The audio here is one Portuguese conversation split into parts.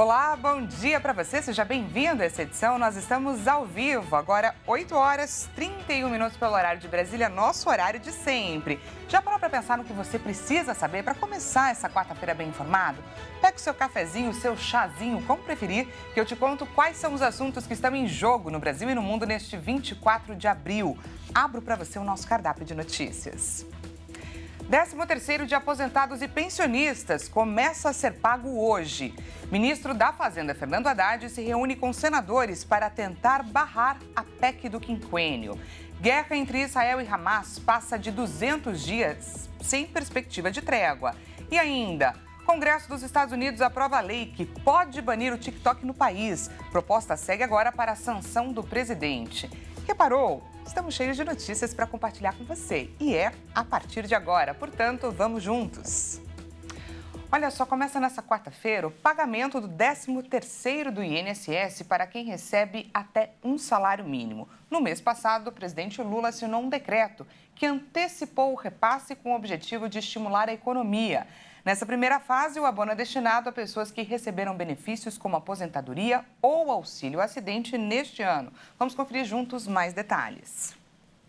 Olá, bom dia para você, seja bem-vindo a essa edição. Nós estamos ao vivo, agora 8 horas 31 minutos pelo horário de Brasília, nosso horário de sempre. Já parou para pensar no que você precisa saber para começar essa quarta-feira bem informado? Pega o seu cafezinho, o seu chazinho, como preferir, que eu te conto quais são os assuntos que estão em jogo no Brasil e no mundo neste 24 de abril. Abro para você o nosso cardápio de notícias. 13º de aposentados e pensionistas começa a ser pago hoje. Ministro da Fazenda, Fernando Haddad, se reúne com senadores para tentar barrar a PEC do quinquênio. Guerra entre Israel e Hamas passa de 200 dias sem perspectiva de trégua. E ainda, Congresso dos Estados Unidos aprova a lei que pode banir o TikTok no país. Proposta segue agora para a sanção do presidente. Reparou? Estamos cheios de notícias para compartilhar com você e é a partir de agora, portanto, vamos juntos. Olha só, começa nessa quarta-feira o pagamento do 13º do INSS para quem recebe até um salário mínimo. No mês passado, o presidente Lula assinou um decreto que antecipou o repasse com o objetivo de estimular a economia. Nessa primeira fase, o abono é destinado a pessoas que receberam benefícios como aposentadoria ou auxílio acidente neste ano. Vamos conferir juntos mais detalhes.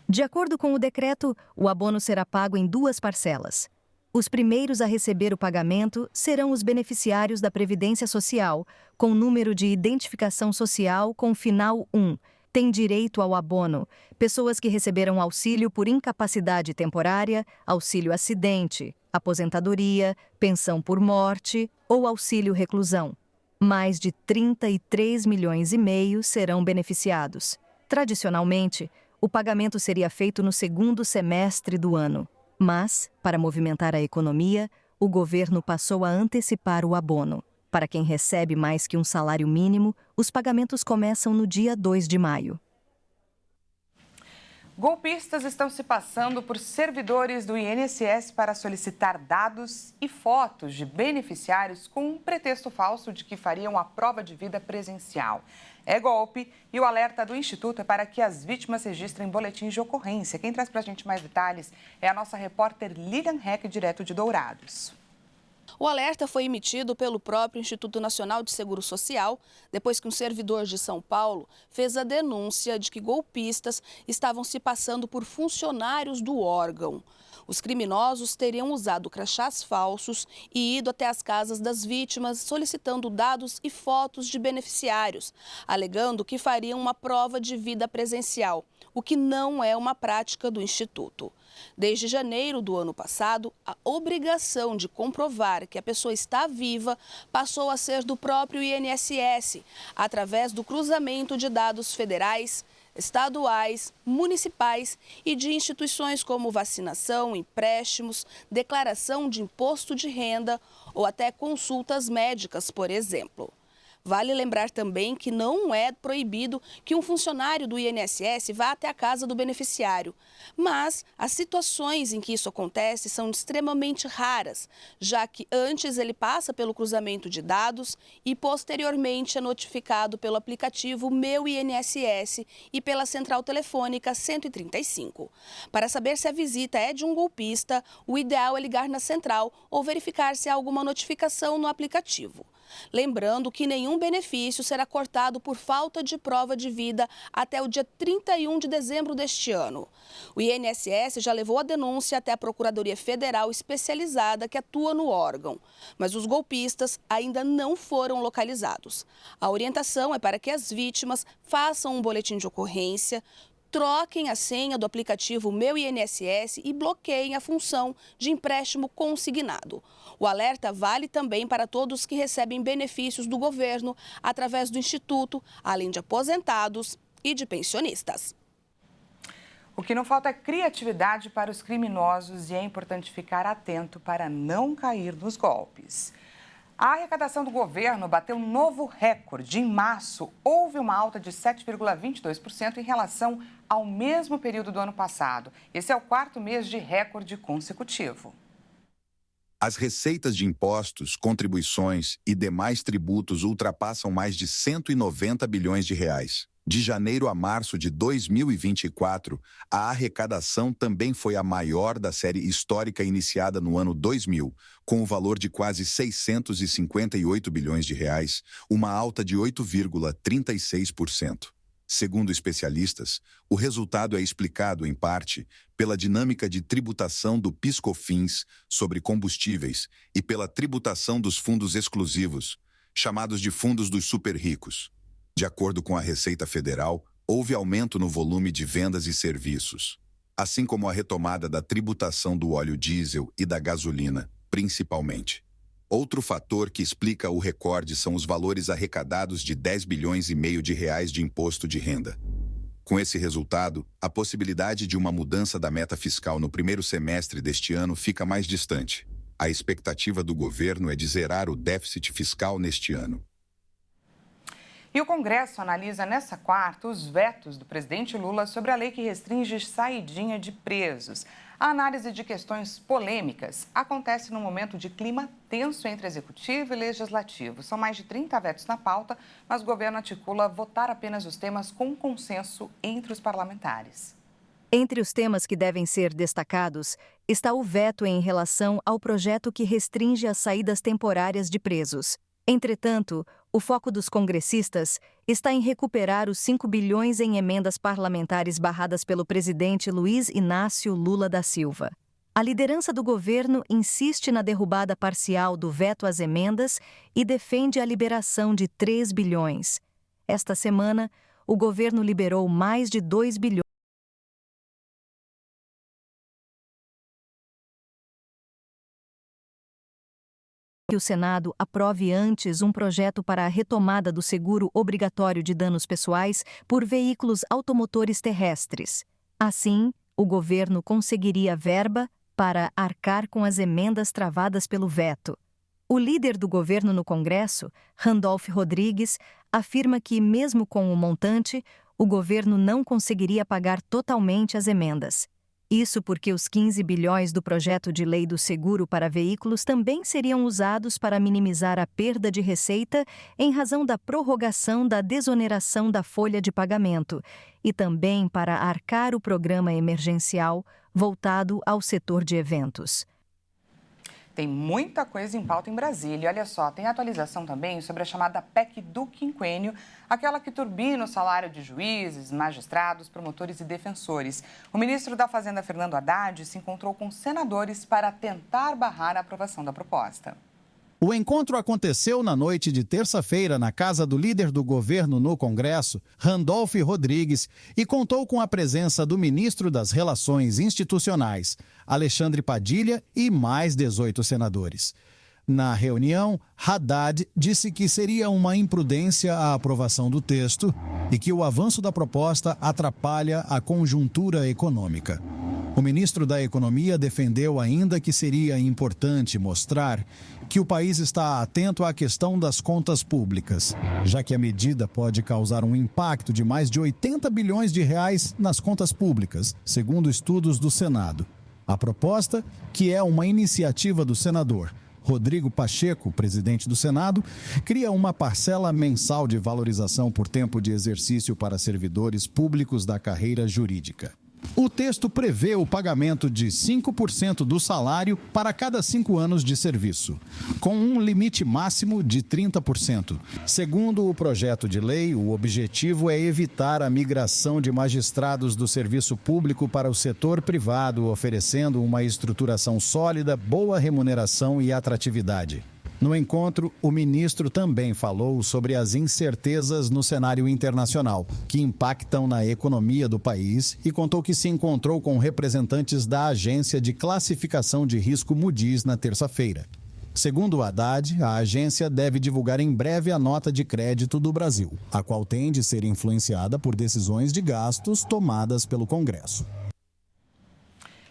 De acordo com o decreto, o abono será pago em 2 parcelas. Os primeiros a receber o pagamento serão os beneficiários da Previdência Social, com número de identificação social com final 1. Têm direito ao abono pessoas que receberam auxílio por incapacidade temporária, auxílio acidente, aposentadoria, pensão por morte ou auxílio reclusão. Mais de 33,5 milhões serão beneficiados. Tradicionalmente, o pagamento seria feito no segundo semestre do ano. Mas, para movimentar a economia, o governo passou a antecipar o abono. Para quem recebe mais que um salário mínimo, os pagamentos começam no dia 2 de maio. Golpistas estão se passando por servidores do INSS para solicitar dados e fotos de beneficiários com um pretexto falso de que fariam a prova de vida presencial. É golpe e o alerta do Instituto é para que as vítimas registrem boletins de ocorrência. Quem traz para a gente mais detalhes é a nossa repórter Lilian Heck, direto de Dourados. O alerta foi emitido pelo próprio Instituto Nacional de Seguro Social, depois que um servidor de São Paulo fez a denúncia de que golpistas estavam se passando por funcionários do órgão. Os criminosos teriam usado crachás falsos e ido até as casas das vítimas solicitando dados e fotos de beneficiários, alegando que fariam uma prova de vida presencial, o que não é uma prática do Instituto. Desde janeiro do ano passado, a obrigação de comprovar que a pessoa está viva passou a ser do próprio INSS, através do cruzamento de dados federais, estaduais, municipais e de instituições como vacinação, empréstimos, declaração de imposto de renda ou até consultas médicas, por exemplo. Vale lembrar também que não é proibido que um funcionário do INSS vá até a casa do beneficiário, mas as situações em que isso acontece são extremamente raras, já que antes ele passa pelo cruzamento de dados e posteriormente é notificado pelo aplicativo Meu INSS e pela central telefônica 135. Para saber se a visita é de um golpista, o ideal é ligar na central ou verificar se há alguma notificação no aplicativo. Lembrando que nenhum benefício será cortado por falta de prova de vida até o dia 31 de dezembro deste ano. O INSS já levou a denúncia até a Procuradoria Federal especializada que atua no órgão, mas os golpistas ainda não foram localizados. A orientação é para que as vítimas façam um boletim de ocorrência, troquem a senha do aplicativo Meu INSS e bloqueiem a função de empréstimo consignado. O alerta vale também para todos que recebem benefícios do governo através do Instituto, além de aposentados e de pensionistas. O que não falta é criatividade para os criminosos e é importante ficar atento para não cair nos golpes. A arrecadação do governo bateu um novo recorde. Em março, houve uma alta de 7,22% em relação ao mesmo período do ano passado. Esse é o 4º mês de recorde consecutivo. As receitas de impostos, contribuições e demais tributos ultrapassam mais de 190 bilhões de reais. De janeiro a março de 2024, a arrecadação também foi a maior da série histórica iniciada no ano 2000, com o valor de quase 658 bilhões de reais, uma alta de 8,36%. Segundo especialistas, o resultado é explicado, em parte, pela dinâmica de tributação do PIS/COFINS sobre combustíveis e pela tributação dos fundos exclusivos, chamados de fundos dos super-ricos. De acordo com a Receita Federal, houve aumento no volume de vendas e serviços, assim como a retomada da tributação do óleo diesel e da gasolina, principalmente. Outro fator que explica o recorde são os valores arrecadados de 10 bilhões e meio de reais de imposto de renda. Com esse resultado, a possibilidade de uma mudança da meta fiscal no primeiro semestre deste ano fica mais distante. A expectativa do governo é de zerar o déficit fiscal neste ano. E o Congresso analisa nesta quarta os vetos do presidente Lula sobre a lei que restringe saidinha de presos. A análise de questões polêmicas acontece num momento de clima tenso entre executivo e legislativo. São mais de 30 vetos na pauta, mas o governo articula votar apenas os temas com consenso entre os parlamentares. Entre os temas que devem ser destacados está o veto em relação ao projeto que restringe as saídas temporárias de presos. Entretanto, o foco dos congressistas está em recuperar os 5 bilhões em emendas parlamentares barradas pelo presidente Luiz Inácio Lula da Silva. A liderança do governo insiste na derrubada parcial do veto às emendas e defende a liberação de 3 bilhões. Esta semana, o governo liberou mais de 2 bilhões. Que o Senado aprove antes um projeto para a retomada do seguro obrigatório de danos pessoais por veículos automotores terrestres. Assim, o governo conseguiria verba para arcar com as emendas travadas pelo veto. O líder do governo no Congresso, Randolph Rodrigues, afirma que, mesmo com o montante, o governo não conseguiria pagar totalmente as emendas. Isso porque os 15 bilhões do projeto de lei do seguro para veículos também seriam usados para minimizar a perda de receita em razão da prorrogação da desoneração da folha de pagamento e também para arcar o programa emergencial voltado ao setor de eventos. Tem muita coisa em pauta em Brasília. Olha só, tem atualização também sobre a chamada PEC do quinquênio, aquela que turbina o salário de juízes, magistrados, promotores e defensores. O ministro da Fazenda, Fernando Haddad, se encontrou com senadores para tentar barrar a aprovação da proposta. O encontro aconteceu na noite de terça-feira na casa do líder do governo no Congresso, Randolph Rodrigues, e contou com a presença do ministro das Relações Institucionais, Alexandre Padilha, e mais 18 senadores. Na reunião, Haddad disse que seria uma imprudência a aprovação do texto e que o avanço da proposta atrapalha a conjuntura econômica. O ministro da Economia defendeu ainda que seria importante mostrar que o país está atento à questão das contas públicas, já que a medida pode causar um impacto de mais de 80 bilhões de reais nas contas públicas, segundo estudos do Senado. A proposta, que é uma iniciativa do senador Rodrigo Pacheco, presidente do Senado, cria uma parcela mensal de valorização por tempo de exercício para servidores públicos da carreira jurídica. O texto prevê o pagamento de 5% do salário para cada 5 anos de serviço, com um limite máximo de 30%. Segundo o projeto de lei, o objetivo é evitar a migração de magistrados do serviço público para o setor privado, oferecendo uma estruturação sólida, boa remuneração e atratividade. No encontro, o ministro também falou sobre as incertezas no cenário internacional, que impactam na economia do país, e contou que se encontrou com representantes da agência de classificação de risco Moody's na terça-feira. Segundo o Haddad, a agência deve divulgar em breve a nota de crédito do Brasil, a qual tem de ser influenciada por decisões de gastos tomadas pelo Congresso.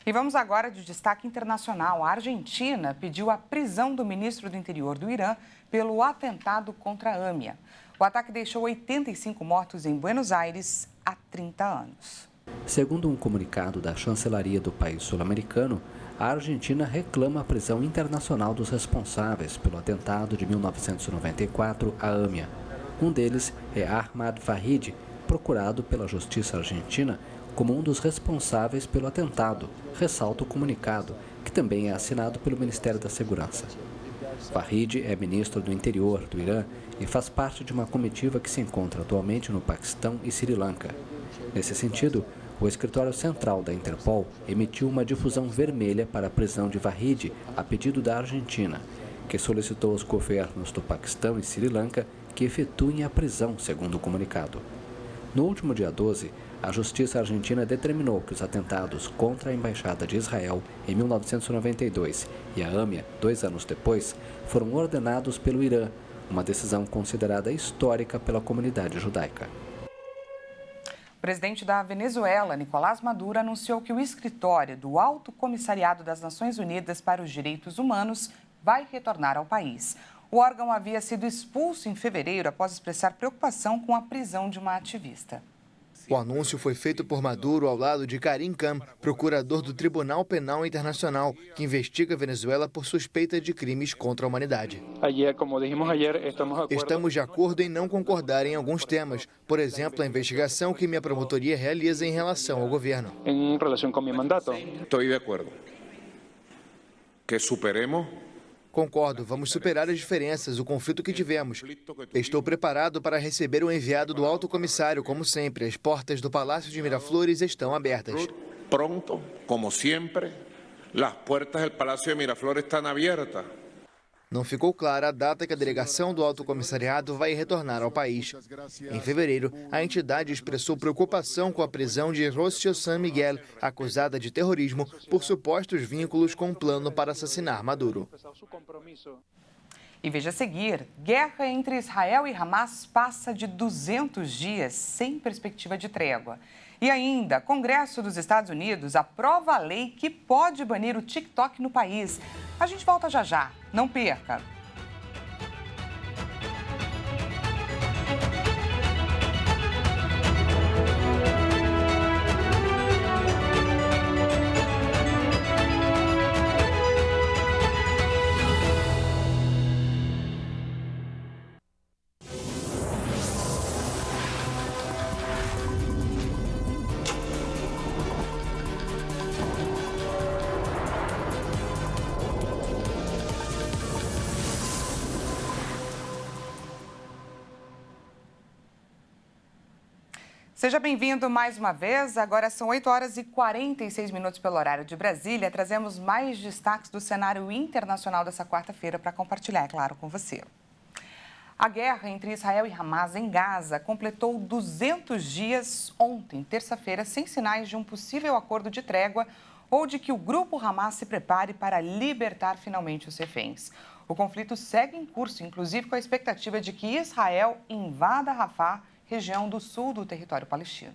E vamos agora de destaque internacional. A Argentina pediu a prisão do ministro do Interior do Irã pelo atentado contra a AMIA. O ataque deixou 85 mortos em Buenos Aires há 30 anos. Segundo um comunicado da chancelaria do país sul-americano, a Argentina reclama a prisão internacional dos responsáveis pelo atentado de 1994 à AMIA. Um deles é Ahmad Farid, procurado pela justiça argentina como um dos responsáveis pelo atentado, ressalta o comunicado, que também é assinado pelo Ministério da Segurança. Farid é ministro do Interior do Irã e faz parte de uma comitiva que se encontra atualmente no Paquistão e Sri Lanka. Nesse sentido, o escritório central da Interpol emitiu uma difusão vermelha para a prisão de Farid a pedido da Argentina, que solicitou aos governos do Paquistão e Sri Lanka que efetuem a prisão, segundo o comunicado. No último dia 12, a justiça argentina determinou que os atentados contra a Embaixada de Israel em 1992 e a AMIA, 2 anos depois, foram ordenados pelo Irã, uma decisão considerada histórica pela comunidade judaica. O presidente da Venezuela, Nicolás Maduro, anunciou que o escritório do Alto Comissariado das Nações Unidas para os Direitos Humanos vai retornar ao país. O órgão havia sido expulso em fevereiro após expressar preocupação com a prisão de uma ativista. O anúncio foi feito por Maduro ao lado de Karim Khan, procurador do Tribunal Penal Internacional, que investiga a Venezuela por suspeita de crimes contra a humanidade. Estamos de acordo em não concordar em alguns temas, por exemplo, a investigação que minha promotoria realiza em relação ao governo. Estou de acordo. Que superemos. Concordo, vamos superar as diferenças, o conflito que tivemos. Estou preparado para receber o enviado do Alto Comissário, como sempre. As portas do Palácio de Miraflores estão abertas. Pronto, como sempre, as portas do Palácio de Miraflores estão abertas. Não ficou clara a data que a delegação do Alto Comissariado vai retornar ao país. Em fevereiro, a entidade expressou preocupação com a prisão de Rocío San Miguel, acusada de terrorismo por supostos vínculos com um plano para assassinar Maduro. E veja a seguir, guerra entre Israel e Hamas passa de 200 dias sem perspectiva de trégua. E ainda, Congresso dos Estados Unidos aprova a lei que pode banir o TikTok no país. A gente volta já já, não perca! Seja bem-vindo mais uma vez. Agora são 8 horas e 46 minutos pelo horário de Brasília. Trazemos mais destaques do cenário internacional dessa quarta-feira para compartilhar, é claro, com você. A guerra entre Israel e Hamas em Gaza completou 200 dias ontem, terça-feira, sem sinais de um possível acordo de trégua ou de que o grupo Hamas se prepare para libertar finalmente os reféns. O conflito segue em curso, inclusive com a expectativa de que Israel invada Rafah, região do sul do território palestino.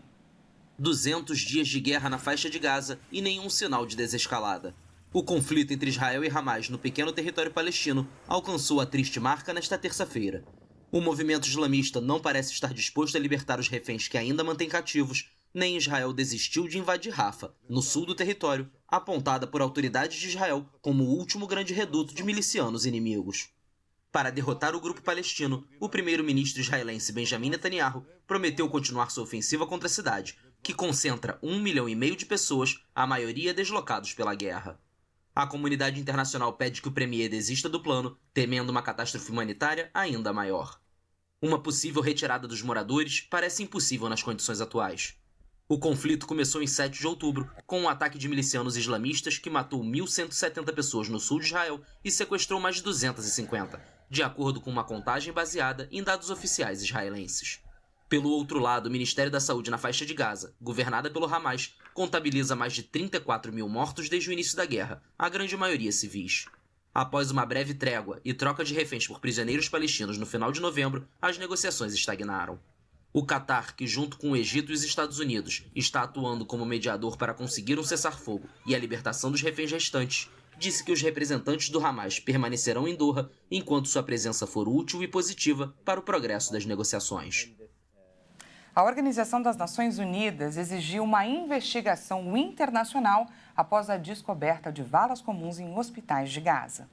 200 dias de guerra na faixa de Gaza e nenhum sinal de desescalada. O conflito entre Israel e Hamas no pequeno território palestino alcançou a triste marca nesta terça-feira. O movimento islamista não parece estar disposto a libertar os reféns que ainda mantém cativos, nem Israel desistiu de invadir Rafah, no sul do território, apontada por autoridades de Israel como o último grande reduto de milicianos inimigos. Para derrotar o grupo palestino, o primeiro-ministro israelense Benjamin Netanyahu prometeu continuar sua ofensiva contra a cidade, que concentra 1,5 milhão de pessoas, a maioria deslocados pela guerra. A comunidade internacional pede que o premier desista do plano, temendo uma catástrofe humanitária ainda maior. Uma possível retirada dos moradores parece impossível nas condições atuais. O conflito começou em 7 de outubro, com um ataque de milicianos islamistas que matou 1.170 pessoas no sul de Israel e sequestrou mais de 250. De acordo com uma contagem baseada em dados oficiais israelenses. Pelo outro lado, o Ministério da Saúde na faixa de Gaza, governada pelo Hamas, contabiliza mais de 34 mil mortos desde o início da guerra, a grande maioria civis. Após uma breve trégua e troca de reféns por prisioneiros palestinos no final de novembro, as negociações estagnaram. O Catar, que junto com o Egito e os Estados Unidos está atuando como mediador para conseguir um cessar-fogo e a libertação dos reféns restantes, disse que os representantes do Hamas permanecerão em Doha enquanto sua presença for útil e positiva para o progresso das negociações. A Organização das Nações Unidas exigiu uma investigação internacional após a descoberta de valas comuns em hospitais de Gaza.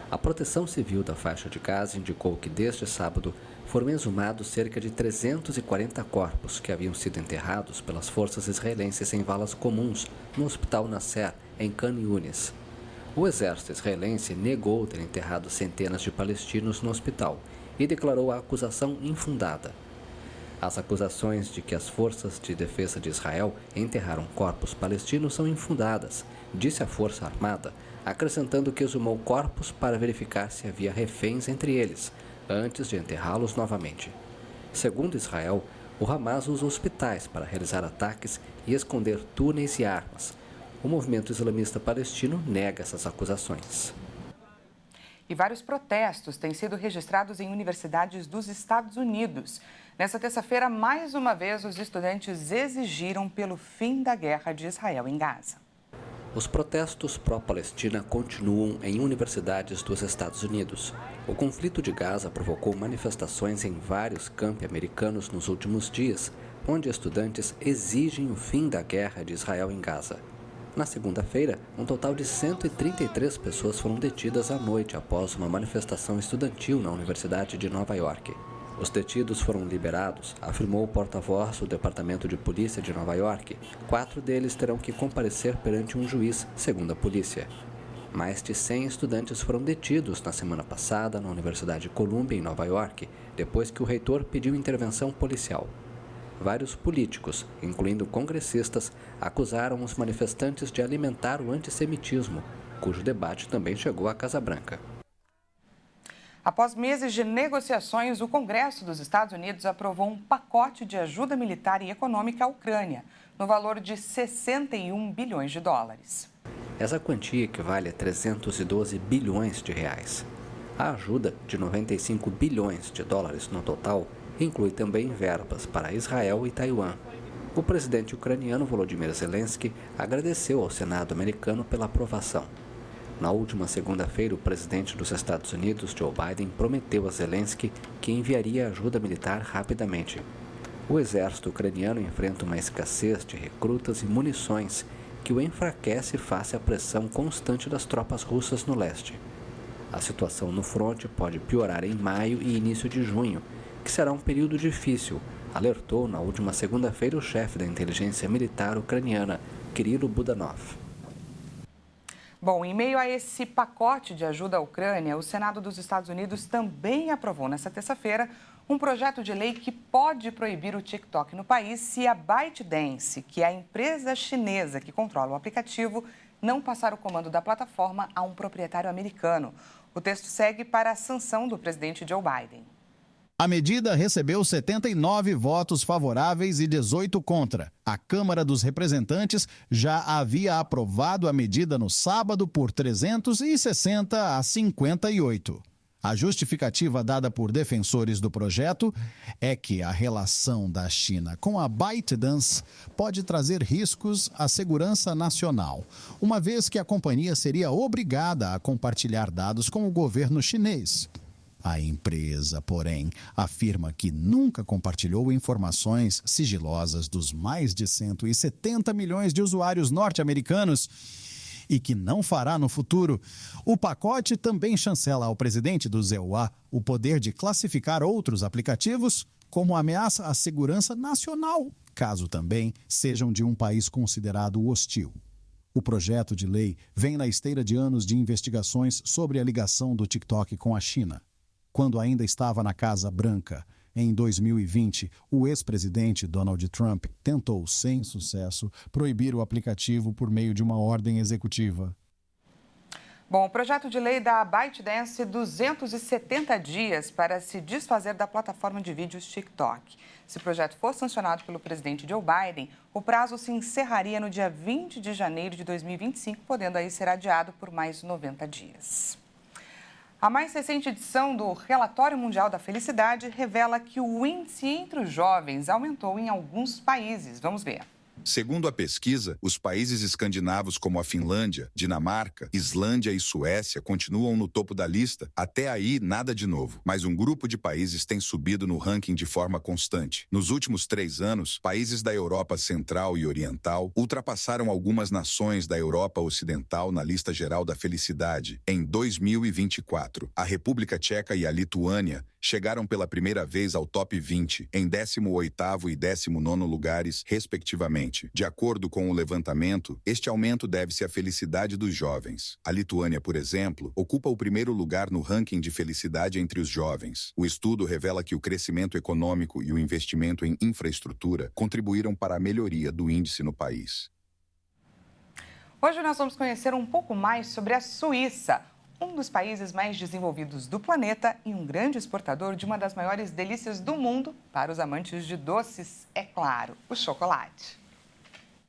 A Proteção Civil da faixa de Gaza indicou que desde sábado foram exumados cerca de 340 corpos que haviam sido enterrados pelas forças israelenses em valas comuns no Hospital Nasser, em Khan Yunis. O exército israelense negou ter enterrado centenas de palestinos no hospital e declarou a acusação infundada. As acusações de que as forças de defesa de Israel enterraram corpos palestinos são infundadas, disse a Força Armada, acrescentando que exumou corpos para verificar se havia reféns entre eles, antes de enterrá-los novamente. Segundo Israel, o Hamas usa hospitais para realizar ataques e esconder túneis e armas. O movimento islamista palestino nega essas acusações. E vários protestos têm sido registrados em universidades dos Estados Unidos. Nessa terça-feira, mais uma vez, os estudantes exigiram pelo fim da guerra de Israel em Gaza. Os protestos pró-Palestina continuam em universidades dos Estados Unidos. O conflito de Gaza provocou manifestações em vários campi americanos nos últimos dias, onde estudantes exigem o fim da guerra de Israel em Gaza. Na segunda-feira, um total de 133 pessoas foram detidas à noite após uma manifestação estudantil na Universidade de Nova York. Os detidos foram liberados, afirmou o porta-voz do Departamento de Polícia de Nova York. 4 deles terão que comparecer perante um juiz, segundo a polícia. Mais de 100 estudantes foram detidos na semana passada na Universidade Columbia, em Nova York, depois que o reitor pediu intervenção policial. Vários políticos, incluindo congressistas, acusaram os manifestantes de alimentar o antissemitismo, cujo debate também chegou à Casa Branca. Após meses de negociações, o Congresso dos Estados Unidos aprovou um pacote de ajuda militar e econômica à Ucrânia, no valor de 61 bilhões de dólares. Essa quantia equivale a 312 bilhões de reais. A ajuda, de 95 bilhões de dólares no total, inclui também verbas para Israel e Taiwan. O presidente ucraniano Volodymyr Zelensky agradeceu ao Senado americano pela aprovação. Na última segunda-feira, o presidente dos Estados Unidos, Joe Biden, prometeu a Zelensky que enviaria ajuda militar rapidamente. O exército ucraniano enfrenta uma escassez de recrutas e munições que o enfraquece face à pressão constante das tropas russas no leste. A situação no fronte pode piorar em maio e início de junho, que será um período difícil, alertou na última segunda-feira o chefe da inteligência militar ucraniana, Kirilo Budanov. Bom, em meio a esse pacote de ajuda à Ucrânia, o Senado dos Estados Unidos também aprovou nesta terça-feira um projeto de lei que pode proibir o TikTok no país se a ByteDance, que é a empresa chinesa que controla o aplicativo, não passar o comando da plataforma a um proprietário americano. O texto segue para a sanção do presidente Joe Biden. A medida recebeu 79 votos favoráveis e 18 contra. A Câmara dos Representantes já havia aprovado a medida no sábado por 360 a 58. A justificativa dada por defensores do projeto é que a relação da China com a ByteDance pode trazer riscos à segurança nacional, uma vez que a companhia seria obrigada a compartilhar dados com o governo chinês. A empresa, porém, afirma que nunca compartilhou informações sigilosas dos mais de 170 milhões de usuários norte-americanos e que não fará no futuro. O pacote também chancela ao presidente do ZEUA o poder de classificar outros aplicativos como ameaça à segurança nacional, caso também sejam de um país considerado hostil. O projeto de lei vem na esteira de anos de investigações sobre a ligação do TikTok com a China. Quando ainda estava na Casa Branca, em 2020, o ex-presidente Donald Trump tentou, sem sucesso, proibir o aplicativo por meio de uma ordem executiva. Bom, o projeto de lei dá à ByteDance 270 dias para se desfazer da plataforma de vídeos TikTok. Se o projeto for sancionado pelo presidente Joe Biden, o prazo se encerraria no dia 20 de janeiro de 2025, podendo aí ser adiado por mais 90 dias. A mais recente edição do Relatório Mundial da Felicidade revela que o índice entre os jovens aumentou em alguns países. Vamos ver. Segundo a pesquisa, os países escandinavos como a Finlândia, Dinamarca, Islândia e Suécia continuam no topo da lista. Até aí, nada de novo. Mas um grupo de países tem subido no ranking de forma constante. Nos últimos 3 anos, países da Europa Central e Oriental ultrapassaram algumas nações da Europa Ocidental na lista geral da felicidade. Em 2024, a República Tcheca e a Lituânia chegaram pela primeira vez ao top 20, em 18º e 19º lugares, respectivamente. De acordo com o levantamento, este aumento deve-se à felicidade dos jovens. A Lituânia, por exemplo, ocupa o primeiro lugar no ranking de felicidade entre os jovens. O estudo revela que o crescimento econômico e o investimento em infraestrutura contribuíram para a melhoria do índice no país. Hoje nós vamos conhecer um pouco mais sobre a Suíça, um dos países mais desenvolvidos do planeta e um grande exportador de uma das maiores delícias do mundo para os amantes de doces, é claro, o chocolate.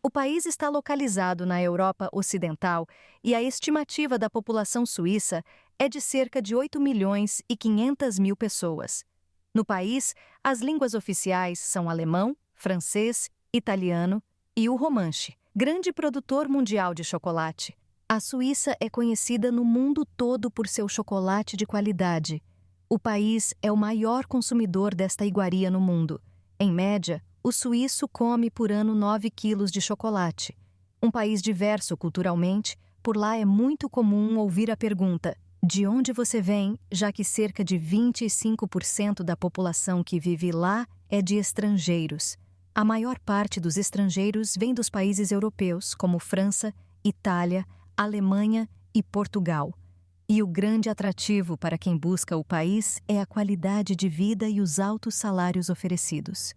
O país está localizado na Europa Ocidental e a estimativa da população suíça é de cerca de 8 milhões e 500 mil pessoas. No país, as línguas oficiais são alemão, francês, italiano e o romanche. Grande produtor mundial de chocolate, a Suíça é conhecida no mundo todo por seu chocolate de qualidade. O país é o maior consumidor desta iguaria no mundo. Em média, o suíço come por ano 9 quilos de chocolate. Um país diverso culturalmente, por lá é muito comum ouvir a pergunta: de onde você vem? Já que cerca de 25% da população que vive lá é de estrangeiros. A maior parte dos estrangeiros vem dos países europeus, como França, Itália, Alemanha e Portugal. E o grande atrativo para quem busca o país é a qualidade de vida e os altos salários oferecidos.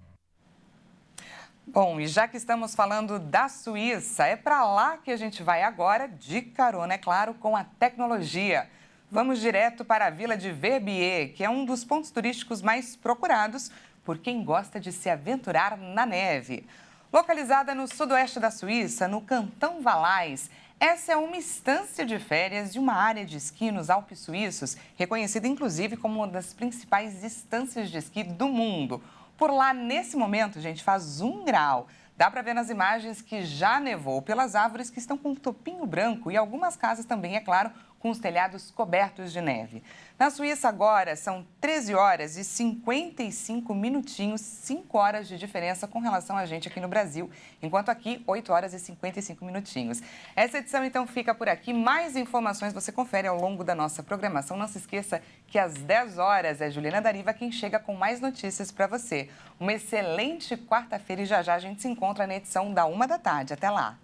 Bom, e já que estamos falando da Suíça, é para lá que a gente vai agora, de carona, é claro, com a tecnologia. Vamos direto para a Vila de Verbier, que é um dos pontos turísticos mais procurados por quem gosta de se aventurar na neve. Localizada no sudoeste da Suíça, no Cantão Valais, essa é uma estância de férias de uma área de esqui nos Alpes suíços, reconhecida inclusive como uma das principais estâncias de esqui do mundo. Por lá, nesse momento, gente, faz 1 grau. Dá para ver nas imagens que já nevou pelas árvores que estão com um topinho branco e algumas casas também, é claro, com os telhados cobertos de neve. Na Suíça agora são 13 horas e 55 minutinhos, 5 horas de diferença com relação a gente aqui no Brasil, enquanto aqui 8 horas e 55 minutinhos. Essa edição então fica por aqui. Mais informações você confere ao longo da nossa programação. Não se esqueça que às 10 horas é Juliana Dariva quem chega com mais notícias para você. Uma excelente quarta-feira e já já a gente se encontra na edição da 1 da tarde. Até lá!